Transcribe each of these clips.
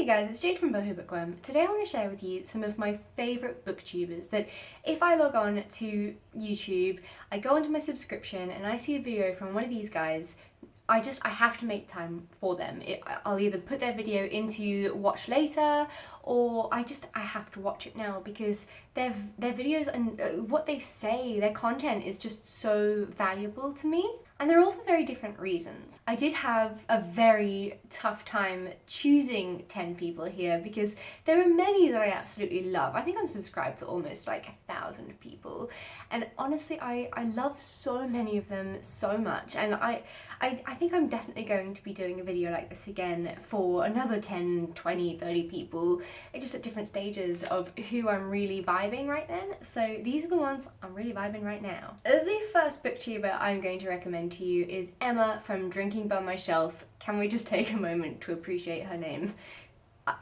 Hey guys, it's Jade from Boho Bookworm. Today I want to share with you some of my favourite booktubers that if I log on to YouTube, I go onto my subscription and I see a video from one of these guys, I have to make time for them. I'll either put their video into watch later or I have to watch it now because their videos and what they say, their content is just so valuable to me. And they're all for very different reasons. I did have a very tough time choosing 10 people here because there are many that I absolutely love. I think I'm subscribed to almost like 1,000 people. And honestly, I love so many of them so much. And I think I'm definitely going to be doing a video like this again for another 10, 20, 30 people, just at different stages of who I'm really vibing right then. So these are the ones I'm really vibing right now. The first booktuber I'm going to recommend to you is Emma from Drinking by My Shelf. Can we just take a moment to appreciate her name?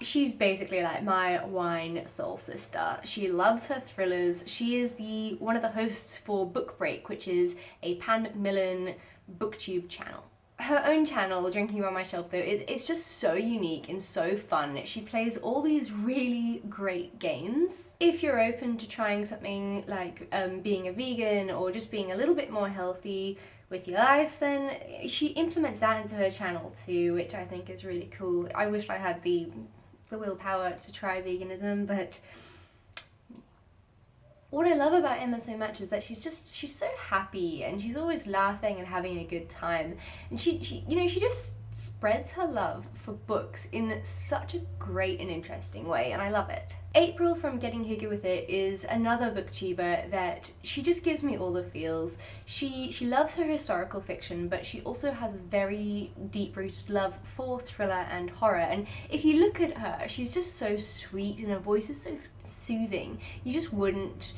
She's basically like my wine soul sister. She loves her thrillers. She is one of the hosts for Book Break, which is a Pan Millen booktube channel. Her own channel, Drinking by My Shelf, though, it's just so unique and so fun. She plays all these really great games. If you're open to trying something like being a vegan or just being a little bit more healthy with your life, then she implements that into her channel too, which I think is really cool. I wish I had the willpower to try veganism, but what I love about Emma so much is that she's so happy and she's always laughing and having a good time. And she just spreads her love for books in such a great and interesting way, and I love it. April from Getting Hygge With It is another booktuber that she just gives me all the feels. She loves her historical fiction, but she also has a very deep-rooted love for thriller and horror. And if you look at her, she's just so sweet and her voice is so soothing. You just wouldn't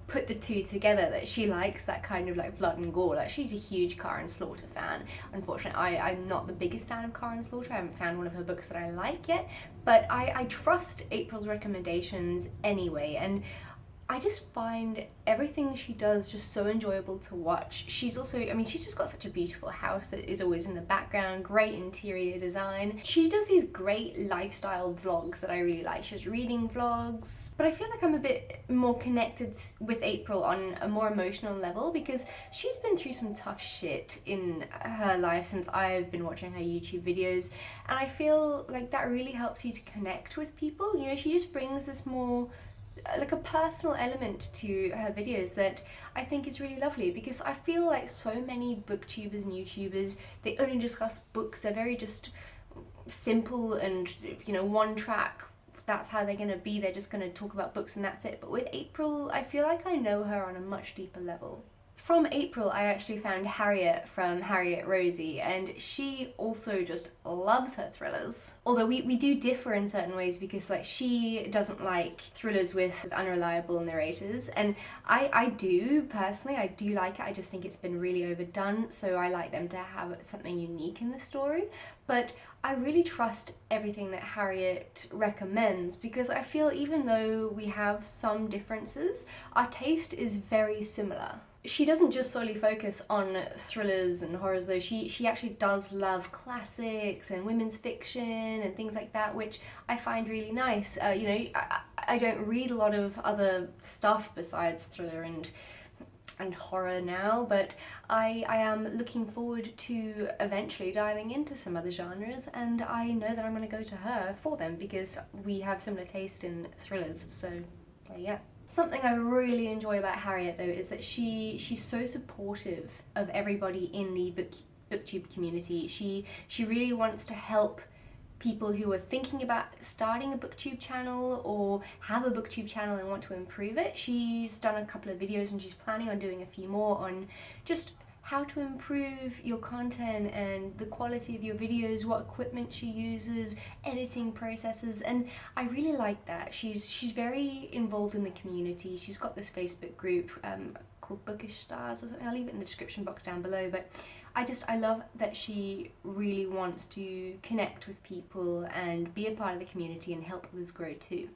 put the two together, that she likes that kind of like blood and gore. Like, she's a huge Karin Slaughter fan. Unfortunately, I'm not the biggest fan of Karin Slaughter. I haven't found one of her books that I like yet, but I trust April's recommendations anyway, and I just find everything she does just so enjoyable to watch. She's also, she's just got such a beautiful house that is always in the background, great interior design. She does these great lifestyle vlogs that I really like. She has reading vlogs, but I feel like I'm a bit more connected with April on a more emotional level because she's been through some tough shit in her life since I've been watching her YouTube videos, and I feel like that really helps you to connect with people. You know, she just brings this more like a personal element to her videos that I think is really lovely, because I feel like so many booktubers and YouTubers, they only discuss books. They're very just simple and, you know, one track. That's how they're gonna be. They're just gonna talk about books and that's it. But with April, I feel like I know her on a much deeper level. From April, I actually found Harriet from Harriet Rosie, and she also just loves her thrillers. Although we do differ in certain ways, because like she doesn't like thrillers with unreliable narrators, and I do personally, I do like it. I just think it's been really overdone, so I like them to have something unique in the story. But I really trust everything that Harriet recommends, because I feel even though we have some differences, our taste is very similar. She doesn't just solely focus on thrillers and horrors though. She actually does love classics and women's fiction and things like that, which I find really nice. You know, I don't read a lot of other stuff besides thriller and horror now, but I am looking forward to eventually diving into some other genres, and I know that I'm going to go to her for them because we have similar taste in thrillers, so yeah. Something I really enjoy about Harriet though is that she's so supportive of everybody in the booktube community. She really wants to help people who are thinking about starting a booktube channel or have a booktube channel and want to improve it. She's done a couple of videos and she's planning on doing a few more on just how to improve your content and the quality of your videos, what equipment she uses, editing processes, and I really like that. She's very involved in the community. She's got this Facebook group called Bookish Stars or something. I'll leave it in the description box down below, but I love that she really wants to connect with people and be a part of the community and help others grow too.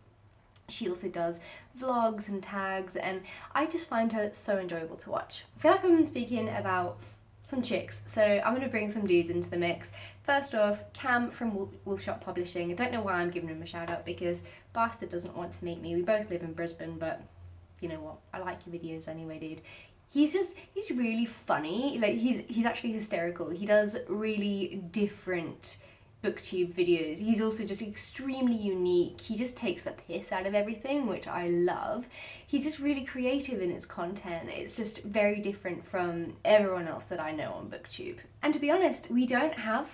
She also does vlogs and tags, and I just find her so enjoyable to watch. I feel like I've been speaking about some chicks, so I'm going to bring some dudes into the mix. First off, Cam from Wolfshot Publishing. I don't know why I'm giving him a shout out because bastard doesn't want to meet me. We both live in Brisbane, but you know what? I like your videos anyway, dude. He's really funny. Like he's actually hysterical. He does really different booktube videos. He's also just extremely unique. He just takes the piss out of everything, which I love. He's just really creative in his content. It's just very different from everyone else that I know on booktube. And to be honest, we don't have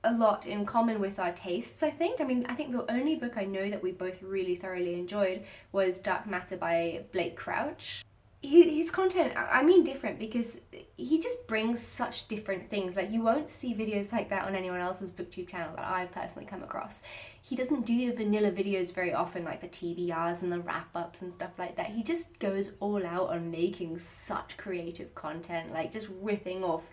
a lot in common with our tastes, I think. I mean, I think the only book I know that we both really thoroughly enjoyed was Dark Matter by Blake Crouch. His content, I mean different, because he just brings such different things. Like, you won't see videos like that on anyone else's booktube channel that I've personally come across. He doesn't do the vanilla videos very often, like the TBRs and the wrap-ups and stuff like that. He just goes all out on making such creative content, like just ripping off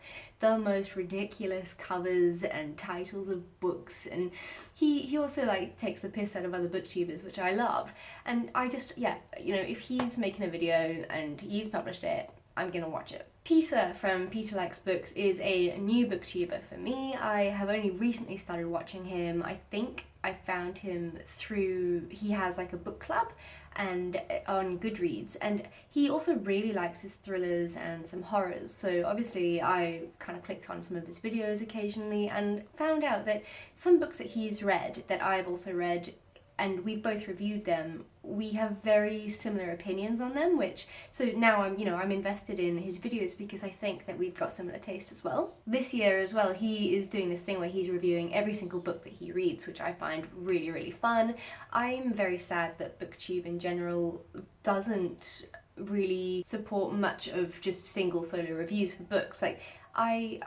the most ridiculous covers and titles of books, and he also like takes the piss out of other booktubers, which I love. And I just, yeah, you know, if he's making a video and he's published it, I'm gonna watch it. Peter from Peter Likes Books is a new booktuber for me. I have only recently started watching him. I think I found him through, he has like a book club and on Goodreads, and he also really likes his thrillers and some horrors. So obviously I kind of clicked on some of his videos occasionally and found out that some books that he's read that I've also read, and we've both reviewed them, we have very similar opinions on them, which, so now I'm invested in his videos because I think that we've got similar taste as well. This year as well, he is doing this thing where he's reviewing every single book that he reads, which I find really, really fun. I'm very sad that booktube in general doesn't really support much of just single solo reviews for books. Like, I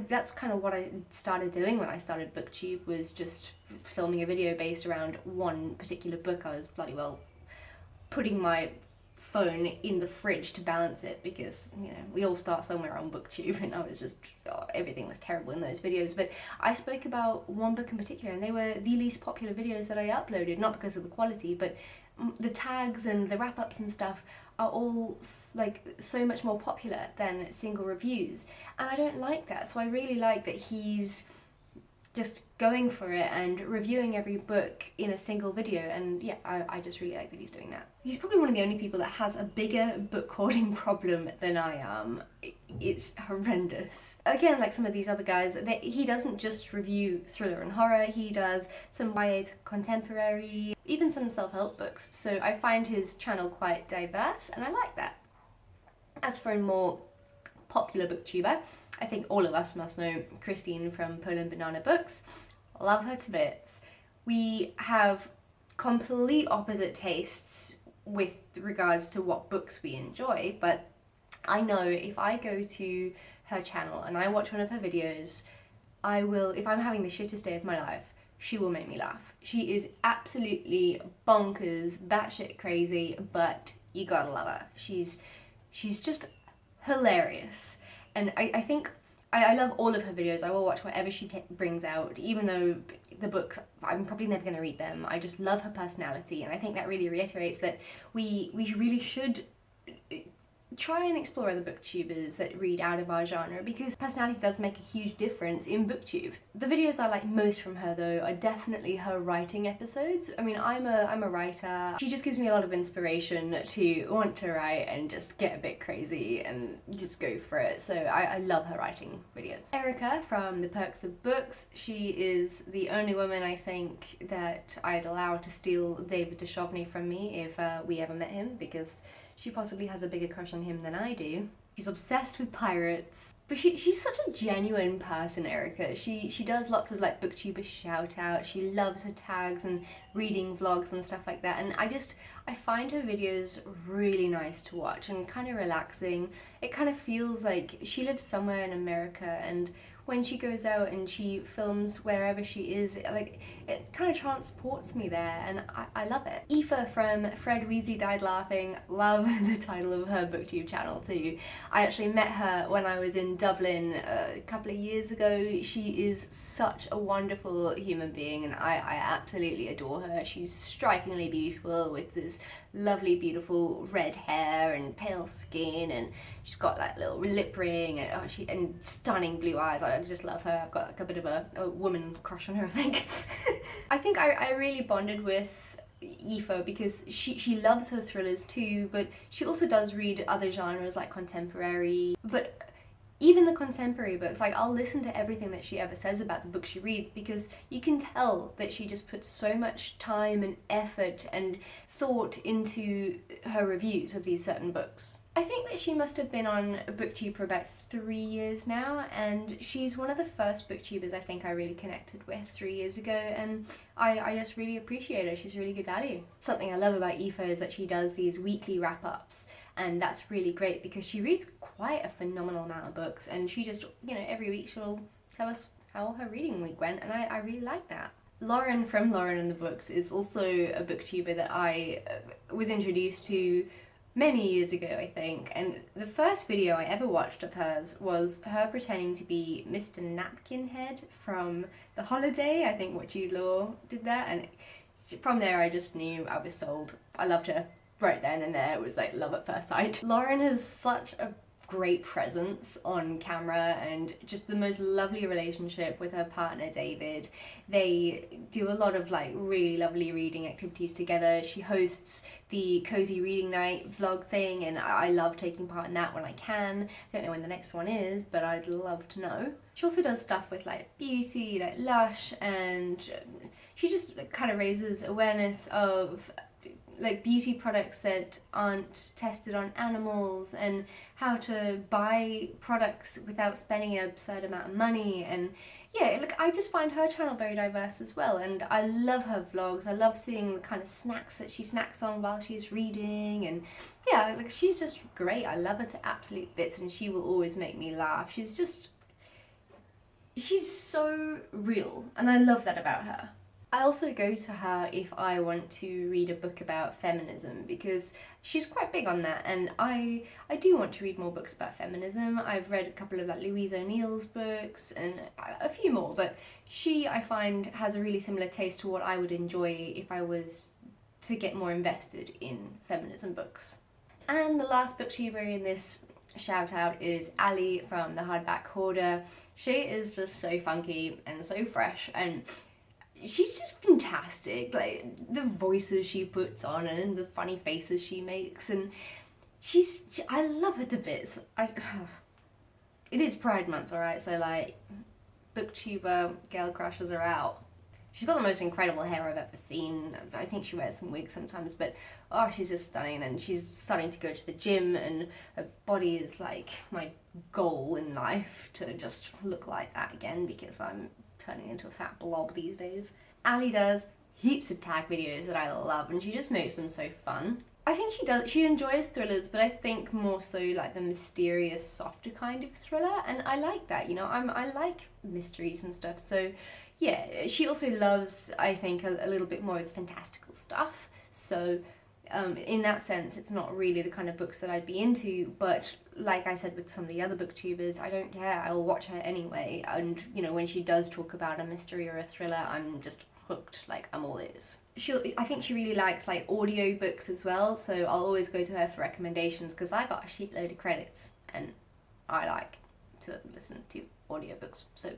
that's kind of what I started doing when I started booktube, was just filming a video based around one particular book. I was bloody well putting my phone in the fridge to balance it, because, you know, we all start somewhere on booktube, and I was just, everything was terrible in those videos. But I spoke about one book in particular, and they were the least popular videos that I uploaded, not because of the quality, but the tags and the wrap-ups and stuff are all like so much more popular than single reviews, and I don't like that. So I really like that he's just going for it and reviewing every book in a single video, and yeah, I just really like that he's doing that. He's probably one of the only people that has a bigger book hoarding problem than I am. It's horrendous. Again, like some of these other guys, he doesn't just review thriller and horror, he does some YA contemporary, even some self-help books, so I find his channel quite diverse, and I like that. As for a more popular booktuber, I think all of us must know Christine from Poland Banana Books. Love her to bits. We have complete opposite tastes with regards to what books we enjoy, but I know if I go to her channel and I watch one of her videos, I will, if I'm having the shittest day of my life, she will make me laugh. She is absolutely bonkers, batshit crazy, but you gotta love her. She's just hilarious. And I think I love all of her videos. I will watch whatever she brings out, even though the books, I'm probably never going to read them. I just love her personality, and I think that really reiterates that we really should try and explore other booktubers that read out of our genre, because personality does make a huge difference in booktube. The videos I like most from her though are definitely her writing episodes. I mean, I'm a writer. She just gives me a lot of inspiration to want to write and just get a bit crazy and just go for it. So I love her writing videos. Erica from The Perks of Books, she is the only woman I think that I'd allow to steal David Duchovny from me if we ever met him, because she possibly has a bigger crush on him than I do. She's obsessed with pirates. But she's such a genuine person, Erica. She does lots of like booktuber shout outs. She loves her tags and reading vlogs and stuff like that. And I find her videos really nice to watch and kind of relaxing. It kind of feels like she lives somewhere in America, and when she goes out and she films wherever she is, like, it kind of transports me there, and I love it. Aoife from Fred Weasley Died Laughing, love the title of her booktube channel too. I actually met her when I was in Dublin a couple of years ago. She is such a wonderful human being, and I absolutely adore her. She's strikingly beautiful with this lovely, beautiful red hair and pale skin, and she's got that little lip ring, and and stunning blue eyes. I just love her. I've got like a bit of a woman crush on her, I think. I think I really bonded with Aoife because she loves her thrillers too, but she also does read other genres like contemporary. But even the contemporary books, like I'll listen to everything that she ever says about the book she reads, because you can tell that she just puts so much time and effort and thought into her reviews of these certain books. I think that she must have been on Booktube for about 3 years now, and she's one of the first Booktubers I think I really connected with 3 years ago, and I just really appreciate her. She's really good value. Something I love about Aoife is that she does these weekly wrap-ups, and that's really great because she reads quite a phenomenal amount of books, and she just, every week she'll tell us how her reading week went, and I really like that. Lauren from Lauren and the Books is also a booktuber that I was introduced to many years ago, I think, and the first video I ever watched of hers was her pretending to be Mr. Napkinhead from The Holiday. I think what Jude Law did that, and from there I just knew I was sold. I loved her right then and there. It was like love at first sight. Lauren has such a great presence on camera and just the most lovely relationship with her partner David. They do a lot of like really lovely reading activities together. She hosts the Cozy Reading Night vlog thing, and I love taking part in that when I can. I don't know when the next one is, but I'd love to know. She also does stuff with like beauty, like Lush, and she just kind of raises awareness of like beauty products that aren't tested on animals, and how to buy products without spending an absurd amount of money. And yeah, like I just find her channel very diverse as well, and I love her vlogs. I love seeing the kind of snacks that she snacks on while she's reading, and yeah, like she's just great. I love her to absolute bits, and she will always make me laugh. She's so real, and I love that about her. I also go to her if I want to read a book about feminism, because she's quite big on that, and I do want to read more books about feminism. I've read a couple of like Louise O'Neill's books and a few more, but she, I find, has a really similar taste to what I would enjoy if I was to get more invested in feminism books. And the last booktuber in this shout out is Ali from The Hardback Hoarder. She is just so funky and so fresh, and she's just fantastic. Like the voices she puts on and the funny faces she makes, and I love her to bits. It is Pride Month, alright, so like booktuber girl crushes are out. She's got the most incredible hair I've ever seen. I think she wears some wigs sometimes, but oh, she's just stunning, and she's starting to go to the gym, and her body is like my goal in life, to just look like that again, because I'm turning into a fat blob these days. Ali does heaps of tag videos that I love, and she just makes them so fun. I think she enjoys thrillers, but I think more so like the mysterious, softer kind of thriller, and I like that, I like mysteries and stuff, so yeah. She also loves, I think, a little bit more of the fantastical stuff, so in that sense it's not really the kind of books that I'd be into, but like I said with some of the other booktubers, I don't care, I'll watch her anyway, and when she does talk about a mystery or a thriller, I'm just hooked, like I'm all ears. I think she really likes like audio books as well, so I'll always go to her for recommendations, because I got a shitload of credits and I like to listen to audiobooks, so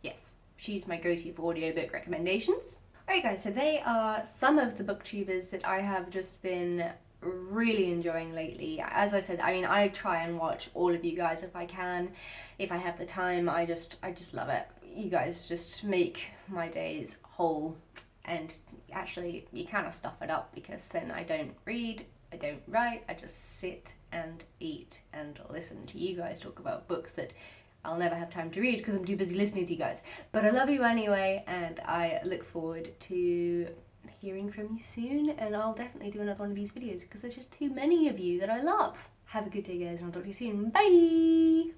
yes, she's my go-to for audiobook recommendations. Alright guys, so they are some of the booktubers that I have just been really enjoying lately. As I said, I try and watch all of you guys if I can, if I have the time. I just love it. You guys just make my days whole, and actually you kind of stuff it up, because then I don't read, I don't write, I just sit and eat and listen to you guys talk about books that I'll never have time to read because I'm too busy listening to you guys. But I love you anyway, and I look forward to hearing from you soon, and I'll definitely do another one of these videos because there's just too many of you that I love. Have a good day guys, and I'll talk to you soon. Bye!